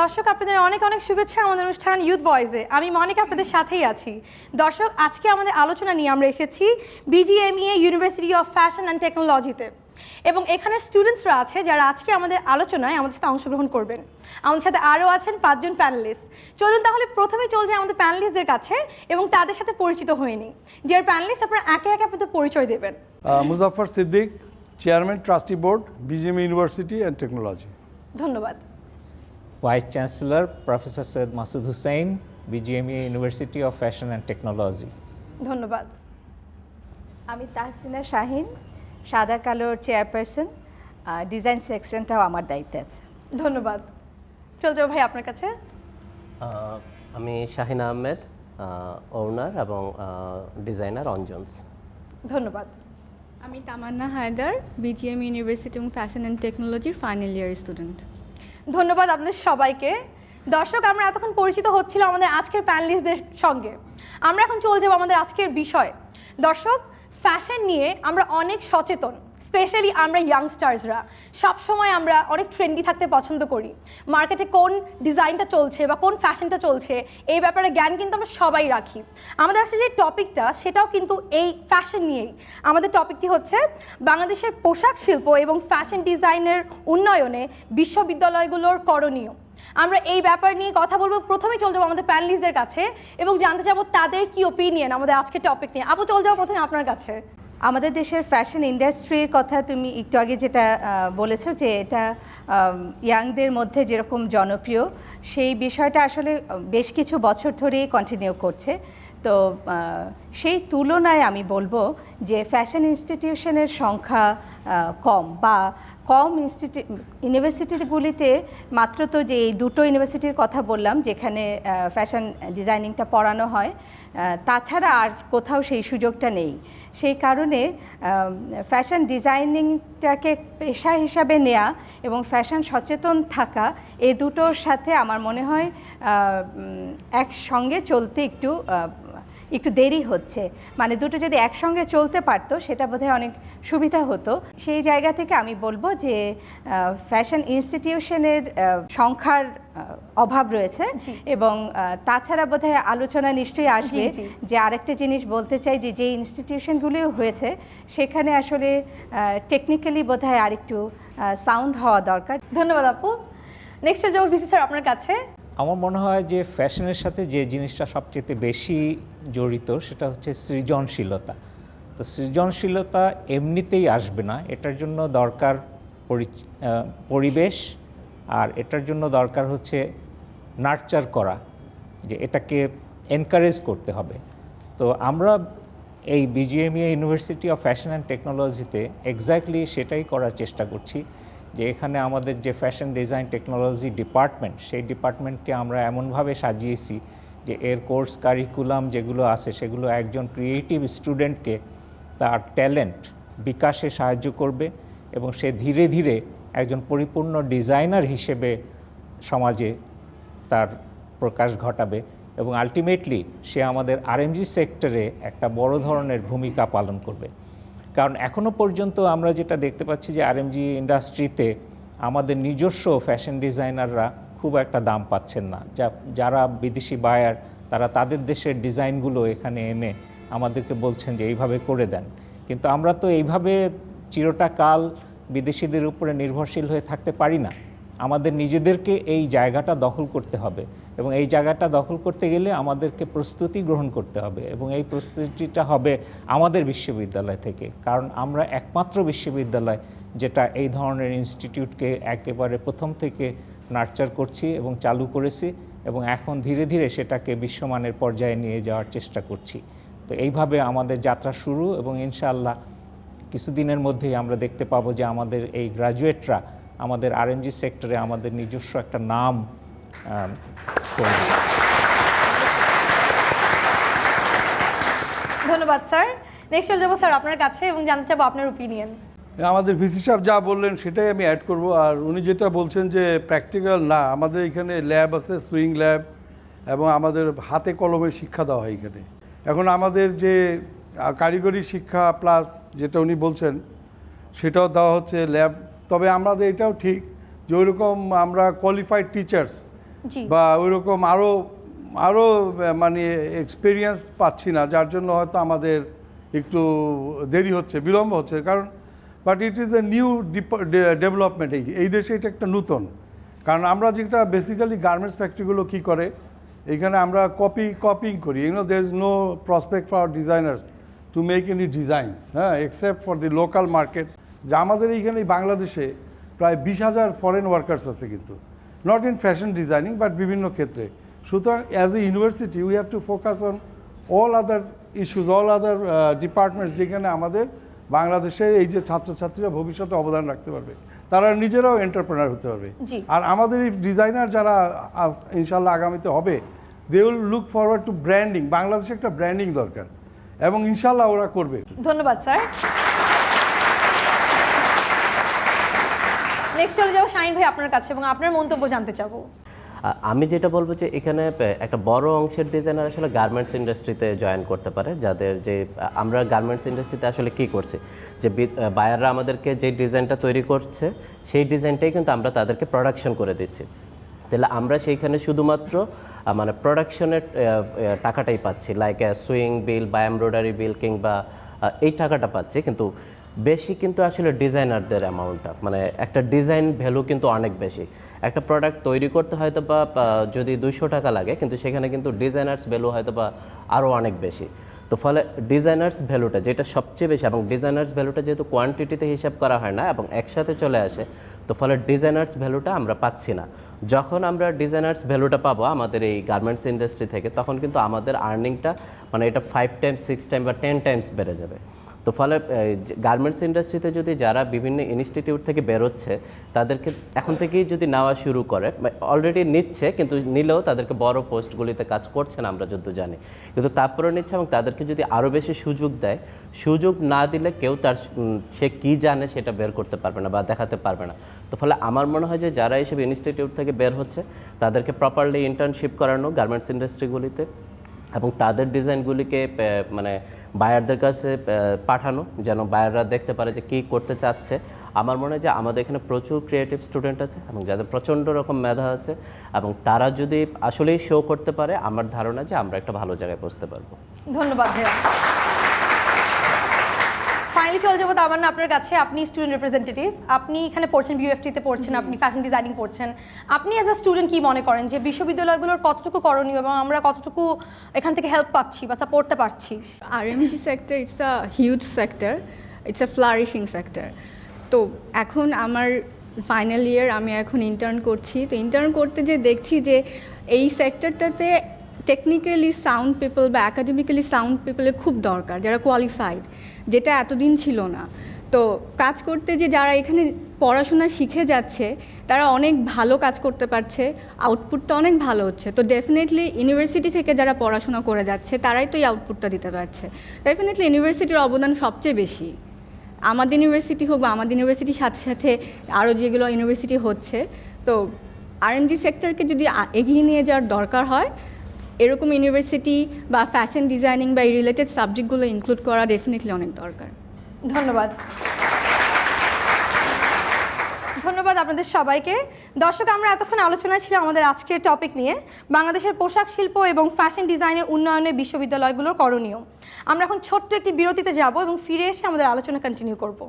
দর্শক আপনাদের অনেক অনেক শুভেচ্ছা আমাদের অনুষ্ঠান ইউথ ভয়েসে। আমি মনিকা আপনাদের সাথেই আছি। দর্শক আজকে আমাদের আলোচনা নিয়ে আমরা এসেছি BGMEA university of fashion and টেকনোলজিতে, এবং এখানের স্টুডেন্টসরা আছে যারা আজকে আমাদের আলোচনায় আমাদের সাথে অংশগ্রহণ করবেন। আমাদের সাথে আরও আছেন 5 জন প্যানেলিস্ট। চলুন তাহলে প্রথমে চলে যায় আমাদের প্যানেলিস্টদের কাছে এবং তাদের সাথে পরিচিত হয়ে নিই। ডিয়ার প্যানেলিস্ট, আপনারা একে একে আপনাদের পরিচয় দেবেন। Muzaffar Siddique, chairman trustee board, BGMEA university and technology. ধন্যবাদ। Vice chancellor professor Syed Masud Hussain, BGMEA university of fashion and technology. ধন্যবাদ। আমি তাহসিনা শাহিন, সাদা কালোর চেয়ারপারসন, ডিজাইন সেকশনটাও আমার দায়িত্বে আছে। ধন্যবাদ। চল যাও ভাই আপনার কাছে। আমি শাহিন আহমেদ, ওনার এবং ডিজাইনার অঞ্জনস। ধন্যবাদ। আমি তামান্না হায়দার, বিজিএমইএ ইউনিভার্সিটি এবং ফ্যাশন অ্যান্ড টেকনোলজির ফাইনাল ইয়ার স্টুডেন্ট। ধন্যবাদ আপনাদের সবাইকে। দর্শক, আমরা এতক্ষণ পরিচিত হচ্ছিল আমাদের আজকের প্যানেলিস্টদের সঙ্গে। আমরা এখন চলে যাব আমাদের আজকের বিষয়। দর্শক, ফ্যাশন নিয়ে আমরা অনেক সচেতন, স্পেশালি আমরা ইয়াংস্টার্সরা সবসময় আমরা অনেক ট্রেন্ডি থাকতে পছন্দ করি। মার্কেটে কোন ডিজাইনটা চলছে বা কোন ফ্যাশনটা চলছে এই ব্যাপারে জ্ঞান কিন্তু আমরা সবাই রাখি। আমাদের আসলে যে টপিকটা সেটাও কিন্তু এই ফ্যাশন নিয়েই। আমাদের টপিকটি হচ্ছে বাংলাদেশের পোশাক শিল্প এবং ফ্যাশন ডিজাইনের উন্নয়নে বিশ্ববিদ্যালয়গুলোর করণীয়। আমরা এই ব্যাপার নিয়ে কথা বলবো। প্রথমে চলে যাবো আমাদের প্যানেলিস্টদের কাছে এবং জানতে চাবো তাদের কি ওপিনিয়ন আমাদের আজকের টপিক নিয়ে। আপু, চলে যাবো প্রথমে আপনার কাছে। আমাদের দেশের ফ্যাশন ইন্ডাস্ট্রির কথা তুমি একটু আগে যেটা বলেছো যে এটা ইয়াংদের মধ্যে যেরকম জনপ্রিয়, সেই বিষয়টা আসলে বেশ কিছু বছর ধরেই কন্টিনিউ করছে। তো সেই তুলনায় আমি বলবো যে ফ্যাশন ইনস্টিটিউশনের সংখ্যা কম ইউনিভার্সিটিগুলিতে মাত্র তো যে এই দুটো ইউনিভার্সিটির কথা বললাম যেখানে ফ্যাশন ডিজাইনিংটা পড়ানো হয়, তাছাড়া আর কোথাও সেই সুযোগটা নেই। সেই কারণে ফ্যাশন ডিজাইনিংটাকে পেশা হিসাবে নেওয়া এবং ফ্যাশন সচেতন থাকা, এই দুটোর সাথে আমার মনে হয় একসঙ্গে চলতে একটু দেরি হচ্ছে। মানে দুটো যদি একসঙ্গে চলতে পারতো সেটা বোধহয় অনেক সুবিধা হতো। সেই জায়গা থেকে আমি বলবো যে ফ্যাশন ইনস্টিটিউশনের সংখ্যার অভাব রয়েছে। এবং তাছাড়া বোধহয় আলোচনা নিশ্চয়ই আসবে যে আরেকটা জিনিস বলতে চাই যে ইনস্টিটিউশনগুলিও হয়েছে সেখানে আসলে টেকনিক্যালি বোধহয় আরেকটু সাউন্ড হওয়া দরকার। ধন্যবাদ আপু। নেক্সট যাবো ভিসি স্যার আপনার কাছে। আমার মনে হয় যে ফ্যাশনের সাথে যে জিনিসটা সবচেয়ে বেশি জড়িত সেটা হচ্ছে সৃজনশীলতা। তো সৃজনশীলতা এমনিতেই আসবে না, এটার জন্য দরকার পরিবেশ, আর এটার জন্য দরকার হচ্ছে নার্চার করা, যে এটাকে এনকারেজ করতে হবে। তো আমরা এই BGMEA university of fashion and টেকনোলজিতে এক্স্যাক্টলি সেটাই করার চেষ্টা করছি, যে এখানে আমাদের যে ফ্যাশন ডিজাইন টেকনোলজি ডিপার্টমেন্ট, সেই ডিপার্টমেন্টকে আমরা এমনভাবে সাজিয়েছি যে এর কোর্স কারিকুলাম যেগুলো আছে সেগুলো একজন ক্রিয়েটিভ স্টুডেন্টকে তার ট্যালেন্ট বিকাশে সাহায্য করবে এবং সে ধীরে ধীরে একজন পরিপূর্ণ ডিজাইনার হিসেবে সমাজে তার প্রকাশ ঘটাবে এবং আলটিমেটলি সে আমাদের আরএমজি সেক্টরে একটা বড় ধরনের ভূমিকা পালন করবে। কারণ এখনও পর্যন্ত আমরা যেটা দেখতে পাচ্ছি যে আরএমজি ইন্ডাস্ট্রিতে আমাদের নিজস্ব ফ্যাশন ডিজাইনাররা খুব একটা দাম পাচ্ছেন না। যারা বিদেশি বায়ার তারা তাদের দেশের ডিজাইনগুলো এখানে এনে আমাদেরকে বলছেন যে এইভাবে করে দেন, কিন্তু আমরা তো এইভাবে চিরটা কাল বিদেশিদের উপরে নির্ভরশীল হয়ে থাকতে পারি না। আমাদের নিজেদেরকে এই জায়গাটা দখল করতে হবে এবং এই জায়গাটা দখল করতে গেলে আমাদেরকে প্রস্তুতি গ্রহণ করতে হবে এবং এই প্রস্তুতিটা হবে আমাদের বিশ্ববিদ্যালয় থেকে, কারণ আমরা একমাত্র বিশ্ববিদ্যালয় যেটা এই ধরনের ইনস্টিটিউটকে একেবারে প্রথম থেকে নার্চার করছি এবং চালু করেছি এবং এখন ধীরে ধীরে সেটাকে বিশ্বমানের পর্যায়ে নিয়ে যাওয়ার চেষ্টা করছি। তো এইভাবে আমাদের যাত্রা শুরু এবং ইনশাআল্লাহ কিছুদিনের মধ্যেই আমরা দেখতে পাবো যে আমাদের এই গ্র্যাজুয়েটরা আমাদের আরএমজি সেক্টরে আমাদের নিজস্ব একটা নাম করবে। ধন্যবাদ স্যার। নেক্সট চলে যাবো স্যার আপনার কাছে এবং জানতে চাবো আপনার ওপিনিয়ন। আমাদের ভিসি সাহেব যা বললেন সেটাই আমি অ্যাড করব। আর উনি যেটা বলছেন যে প্র্যাকটিক্যাল না, আমাদের এখানে ল্যাব আছে, সুইং ল্যাব, এবং আমাদের হাতে কলমে শিক্ষা দেওয়া হয় এখানে। এখন আমাদের যে কারিগরি শিক্ষা প্লাস যেটা উনি বলছেন সেটাও দেওয়া হচ্ছে ল্যাব। তবে আমাদের এটাও ঠিক যে ওইরকম আমরা কোয়ালিফাইড টিচার্স জি। বা ওইরকম আরও মানে এক্সপিরিয়েন্স পাচ্ছি না, যার জন্য হয়তো আমাদের একটু দেরি হচ্ছে, বিলম্ব হচ্ছে। কারণ but it is a new development, এই দেশে এটা একটা নূতন। কারণ আমরা যেটা বেসিক্যালি গার্মেন্টস ফ্যাক্টরিগুলো কী করে, এখানে আমরা কপিং করি, there is no prospect for designers to make any designs, হ্যাঁ, except for the local market. যা আমাদের এইখানে বাংলাদেশে প্রায় 20,000 ফরেন ওয়ার্কার্স আছে, কিন্তু not in fashion designing but বিভিন্ন ক্ষেত্রে। সুতরাং as a university we have to focus on all other issues, all other departments, যেখানে আমাদের বাংলাদেশের এই যে ছাত্রছাত্রীরা ভবিষ্যতে অবদান রাখতে পারবে, তারা নিজেরাও এন্টারপ্রেনার হতে পারবে। জি। আর আমাদের এই ডিজাইনার যারা ইনশাল্লাহ আগামীতে হবে, they will look forward to branding. বাংলাদেশে একটা ব্র্যান্ডিং দরকার এবং ইনশাল্লাহ ওরা করবে। ধন্যবাদ স্যার। নেক্সট চলে যাবো শাহিন ভাই আপনার কাছে এবং আপনার মন্তব্য জানতে চাবো। আমি যেটা বলবো যে এখানে একটা বড় অংশের ডিজাইনার আসলে গার্মেন্টস ইন্ডাস্ট্রিতে জয়েন করতে পারে, যাদের যে আমরা গার্মেন্টস ইন্ডাস্ট্রিতে আসলে কি করছি, যে বায়াররা আমাদেরকে যে ডিজাইনটা তৈরি করছে সেই ডিজাইনটাই কিন্তু আমরা তাদেরকে প্রোডাকশন করে দিচ্ছি। তাহলে আমরা সেইখানে শুধুমাত্র মানে প্রোডাকশনের টাকাটাই পাচ্ছি, লাইক সুইং বিল বা এমব্রয়ডারি বিল কিংবা এই টাকাটা পাচ্ছি, কিন্তু বেশি কিন্তু আসলে ডিজাইনারদের অ্যামাউন্টটা, মানে একটা ডিজাইন ভ্যালু কিন্তু অনেক বেশি। একটা প্রোডাক্ট তৈরি করতে হয়তো বা যদি 200 টাকা লাগে, কিন্তু সেখানে কিন্তু ডিজাইনার্স ভ্যালু হয়তো বা আরও অনেক বেশি। তো ফলে ডিজাইনার্স ভ্যালুটা যেটা সবচেয়ে বেশি, এবং ডিজাইনার্স ভ্যালুটা যেহেতু কোয়ান্টিটিতে হিসাব করা হয় না এবং একসাথে চলে আসে, তো ফলে ডিজাইনার্স ভ্যালুটা আমরা পাচ্ছি না। যখন আমরা ডিজাইনার্স ভ্যালুটা পাবো আমাদের এই গার্মেন্টস ইন্ডাস্ট্রি থেকে, তখন কিন্তু আমাদের আর্নিংটা মানে এটা 5 টাইমস 6 টাইম বা 10 টাইমস বেড়ে যাবে। তো ফলে গার্মেন্টস ইন্ডাস্ট্রিতে যদি যারা বিভিন্ন ইনস্টিটিউট থেকে বেরোচ্ছে, তাদেরকে এখন থেকেই যদি নেওয়া শুরু করে, অলরেডি নিচ্ছে, কিন্তু নিলেও তাদেরকে বড় পোস্টগুলিতে কাজ করছে না আমরা যত জানি, কিন্তু তারপরেও নিচ্ছে, এবং তাদেরকে যদি আরও বেশি সুযোগ দেয়, সুযোগ না দিলে কেউ তার সে কী জানে সেটা বের করতে পারবে না বা দেখাতে পারবে না। তো ফলে আমার মনে হয় যে যারা এইসব ইনস্টিটিউট থেকে বের হচ্ছে তাদেরকে প্রপারলি ইন্টার্নশিপ করানো গার্মেন্টস ইন্ডাস্ট্রিগুলিতে, এবং তাদের ডিজাইনগুলিকে মানে বায়ারদের কাছে পাঠানো, যেন বায়াররা দেখতে পারে যে কী করতে চাচ্ছে। আমার মনে হয় যে আমাদের এখানে প্রচুর ক্রিয়েটিভ স্টুডেন্ট আছে এবং যাদের প্রচণ্ড রকম মেধা আছে, এবং তারা যদি আসলেই শো করতে পারে, আমার ধারণা যে আমরা একটা ভালো জায়গায় পৌঁছতে পারবো। ধন্যবাদ ভাইয়া। ফাইনালি চলে যাবো তামান্না আপনার কাছে। আপনি স্টুডেন্ট রিপ্রেজেন্টেটিভ, আপনি এখানে পড়ছেন, বিউএফটিতে পড়ছেন, আপনি ফ্যাশন ডিজাইনিং পড়ছেন। আপনি অ্যাজ আ স্টুডেন্ট কি মনে করেন যে বিশ্ববিদ্যালয়গুলোর কতটুকু করণীয় এবং আমরা কতটুকু এখান থেকে হেল্প পাচ্ছি বা সাপোর্টটা পাচ্ছি? RMG sector, it's a huge sector, it's a flourishing sector. তো এখন আমার ফাইনাল ইয়ার, আমি এখন ইন্টার্ন করছি। তো ইন্টার্ন করতে যে দেখছি যে এই সেক্টরটাতে টেকনিক্যালি সাউন্ড পিপল বা অ্যাকাডেমিক্যালি সাউন্ড পিপলের খুব দরকার, যারা কোয়ালিফাইড, যেটা এতদিন ছিল না। তো কাজ করতে যে যারা এখানে পড়াশোনা শিখে যাচ্ছে, তারা অনেক ভালো কাজ করতে পারছে, আউটপুটটা অনেক ভালো হচ্ছে। তো ডেফিনেটলি ইউনিভার্সিটি থেকে যারা পড়াশোনা করে যাচ্ছে, তারাই তো এই আউটপুটটা দিতে পারছে। ডেফিনেটলি ইউনিভার্সিটির অবদান সবচেয়ে বেশি। আমাদের ইউনিভার্সিটি হোক বা আমাদের ইউনিভার্সিটির সাথে সাথে আরও যেগুলো ইউনিভার্সিটি হচ্ছে, তো R&D সেক্টরকে যদি এগিয়ে নিয়ে যাওয়ার দরকার হয়, এরকম ইউনিভার্সিটি বা ফ্যাশন ডিজাইনিং বা এই রিলেটেড সাবজেক্টগুলো ইনক্লুড করা ডেফিনেটলি অনেক দরকার। ধন্যবাদ। ধন্যবাদ আপনাদের সবাইকে। দর্শক, আমরা এতক্ষণ আলোচনায় ছিল আমাদের আজকের টপিক নিয়ে, বাংলাদেশের পোশাক শিল্প এবং ফ্যাশন ডিজাইনের উন্নয়নে বিশ্ববিদ্যালয়গুলোর করণীয়। আমরা এখন ছোট্ট একটি বিরতিতে যাব এবং ফিরে এসে আমাদের আলোচনা কন্টিনিউ করব।